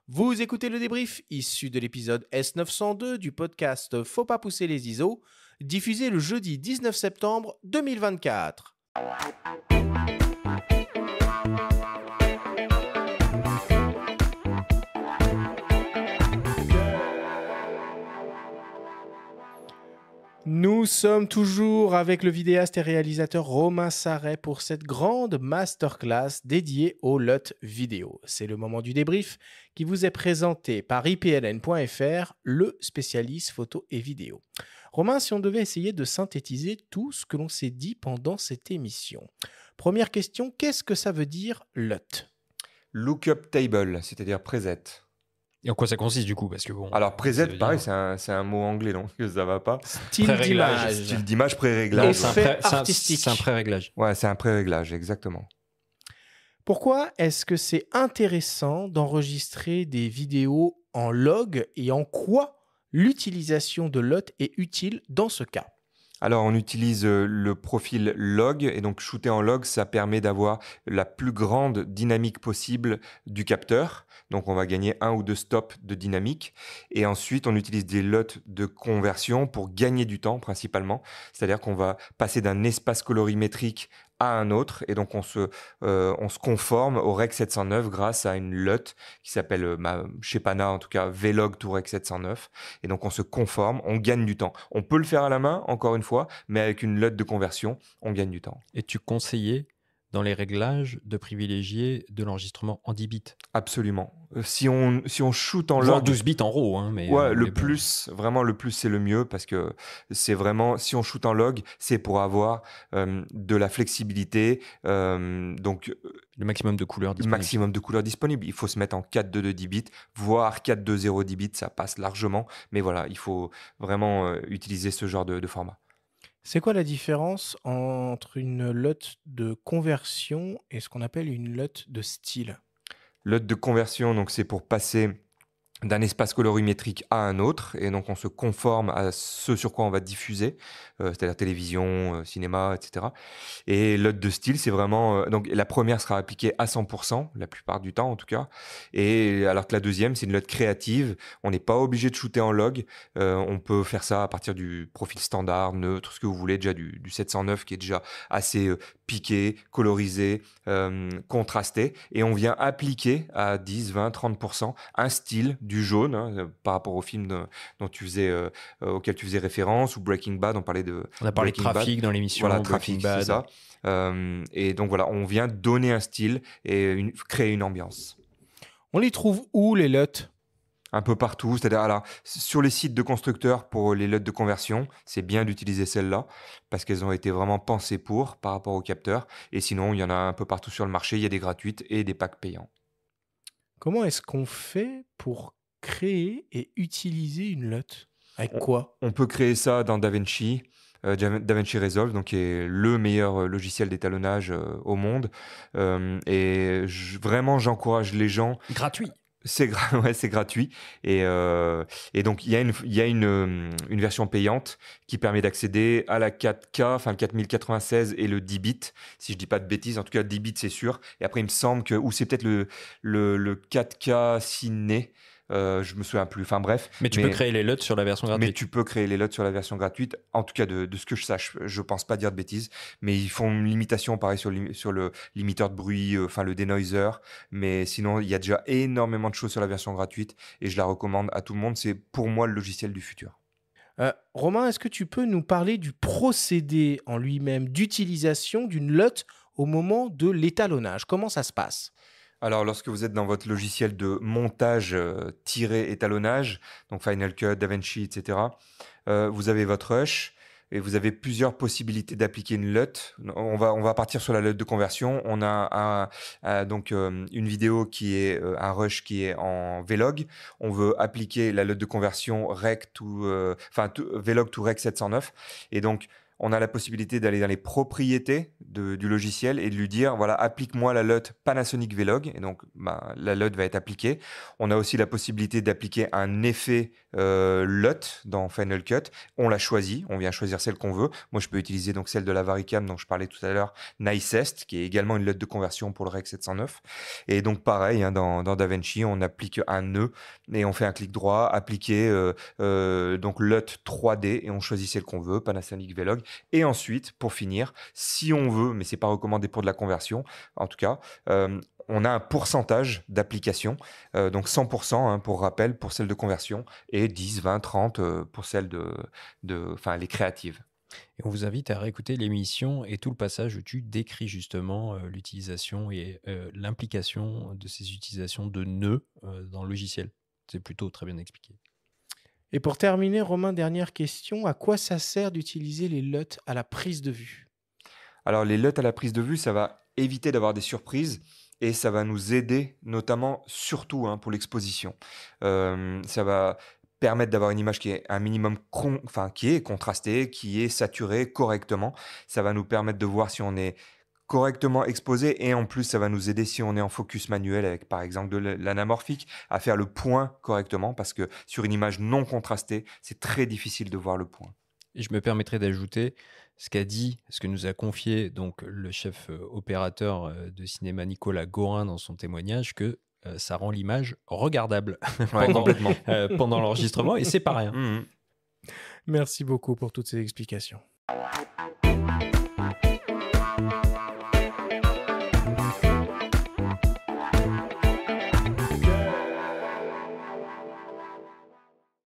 Vous écoutez le débrief issu de l'épisode S902 du podcast Faut pas pousser les ISO, diffusé le jeudi 19 septembre 2024. Nous sommes toujours avec le vidéaste et réalisateur Romain Sarret pour cette grande masterclass dédiée au LUT vidéo. C'est le moment du débrief qui vous est présenté par ipln.fr, le spécialiste photo et vidéo. Romain, si on devait essayer de synthétiser tout ce que l'on s'est dit pendant cette émission. Première question, qu'est-ce que ça veut dire LUT ? Lookup Table, c'est-à-dire preset. Et en quoi ça consiste du coup? Parce que bon, Alors preset, pareil, dire... c'est un mot anglais, donc ça va pas. Style d'image. Style d'image, pré-réglage. Effet artistique. C'est un pré-réglage. Ouais, c'est un pré-réglage, exactement. Pourquoi est-ce que c'est intéressant d'enregistrer des vidéos en log et en quoi l'utilisation de LUT est utile dans ce cas ? Alors, on utilise le profil log, et donc shooter en log, ça permet d'avoir la plus grande dynamique possible du capteur. Donc, on va gagner 1 ou 2 stops de dynamique. Et ensuite, on utilise des LUT de conversion pour gagner du temps, principalement. C'est-à-dire qu'on va passer d'un espace colorimétrique à un autre, et donc on se conforme au Rec 709 grâce à une LUT qui s'appelle, chez Pana en tout cas, Vlog to Rec 709, et donc on se conforme, on gagne du temps. On peut le faire à la main, encore une fois, mais avec une LUT de conversion, on gagne du temps. Et tu conseillais dans les réglages de privilégier de l'enregistrement en 10 bits. Absolument. Si on shoot en Voire log... 12 bits en RAW. Hein, mais ouais, le plus, vraiment le plus, c'est le mieux, parce que c'est vraiment, si on shoot en log, c'est pour avoir de la flexibilité, donc le maximum de couleurs le disponibles. maximum de couleurs disponibles. Il faut se mettre en 4.2 de 10 bits, voire 4.2.0 10 bits, ça passe largement, mais voilà, il faut vraiment utiliser ce genre de format. C'est quoi la différence entre une LUT de conversion et ce qu'on appelle une LUT de style ? LUT de conversion, donc c'est pour passer d'un espace colorimétrique à un autre, et donc on se conforme à ce sur quoi on va diffuser, c'est-à-dire télévision, cinéma, etc. Et LUT de style, c'est vraiment... donc la première sera appliquée à 100%, la plupart du temps en tout cas, et alors que la deuxième, c'est une LUT créative. On n'est pas obligé de shooter en log, on peut faire ça à partir du profil standard, neutre, ce que vous voulez, déjà du 709 qui est déjà assez piqué, colorisé, contrasté, et on vient appliquer à 10, 20, 30% un style du jaune, hein, par rapport au film dont tu faisais, auquel tu faisais référence, ou Breaking Bad, on parlait de... On a parlé de Breaking trafic Bad. dans l'émission. Voilà, Breaking trafic, Bad. c'est ça. Et donc voilà, on vient donner un style et créer une ambiance. On les trouve où les LUT ? Un peu partout, c'est-à-dire alors, sur les sites de constructeurs pour les LUT de conversion, c'est bien d'utiliser celles-là parce qu'elles ont été vraiment pensées par rapport au capteur. Et sinon, il y en a un peu partout sur le marché, il y a des gratuites et des packs payants. Comment est-ce qu'on fait pour créer et utiliser une LUT ? Avec quoi ? On peut créer ça dans DaVinci. DaVinci Resolve, donc, qui est le meilleur logiciel d'étalonnage au monde. Et vraiment, j'encourage les gens. Gratuit. C'est gratuit. Et donc, il y a une version payante qui permet d'accéder à la 4K, enfin le 4096 et le 10 bits, si je dis pas de bêtises. En tout cas, 10 bits, c'est sûr. Et après, il me semble que... Ou c'est peut-être le 4K ciné. Je me souviens plus. Enfin bref. Mais tu peux créer les LUT sur la version gratuite. Mais tu peux créer les LUT sur la version gratuite. En tout cas, de ce que je sache, je pense pas dire de bêtises. Mais ils font une limitation, pareil, sur le limiteur de bruit, enfin le denoiser. Mais sinon, il y a déjà énormément de choses sur la version gratuite et je la recommande à tout le monde. C'est pour moi le logiciel du futur. Romain, est-ce que tu peux nous parler du procédé en lui-même d'utilisation d'une LUT au moment de l'étalonnage ? Comment ça se passe ? Alors, lorsque vous êtes dans votre logiciel de montage étalonnage, donc Final Cut, DaVinci, etc., vous avez votre rush et vous avez plusieurs possibilités d'appliquer une LUT. On va partir sur la LUT de conversion. On a donc une vidéo qui est un rush qui est en Vlog. On veut appliquer la LUT de conversion Vlog to Rec 709. Et donc, on a la possibilité d'aller dans les propriétés du logiciel et de lui dire, voilà, applique-moi la LUT Panasonic V-Log. Et donc, la LUT va être appliquée. On a aussi la possibilité d'appliquer un effet LUT dans Final Cut. On l'a choisi. On vient choisir celle qu'on veut. Moi, je peux utiliser donc celle de la Varicam dont je parlais tout à l'heure, Nicest, qui est également une LUT de conversion pour le Rec 709. Et donc, pareil, hein, dans DaVinci, on applique un nœud et on fait un clic droit, appliquer donc LUT 3D et on choisit celle qu'on veut, Panasonic V-Log. Et ensuite, pour finir, si on veut, mais c'est pas recommandé pour de la conversion, en tout cas, on a un pourcentage d'application, donc 100% hein, pour rappel pour celle de conversion et 10, 20, 30 pour celle les créatives. Et on vous invite à réécouter l'émission et tout le passage où tu décris justement l'utilisation et l'implication de ces utilisations de nœuds dans le logiciel. C'est plutôt très bien expliqué. Et pour terminer, Romain, dernière question. À quoi ça sert d'utiliser les LUT à la prise de vue? Alors, les LUT à la prise de vue, ça va éviter d'avoir des surprises et ça va nous aider, notamment, surtout hein, pour l'exposition. Ça va permettre d'avoir une image qui est un minimum qui est contrastée, qui est saturée correctement. Ça va nous permettre de voir si on est correctement exposé et en plus ça va nous aider si on est en focus manuel avec par exemple de l'anamorphique à faire le point correctement parce que sur une image non contrastée c'est très difficile de voir le point. Et je me permettrai d'ajouter ce que nous a confié donc le chef opérateur de cinéma Nicolas Gorin dans son témoignage, que ça rend l'image regardable pendant l'enregistrement et c'est pas rien. Merci beaucoup pour toutes ces explications.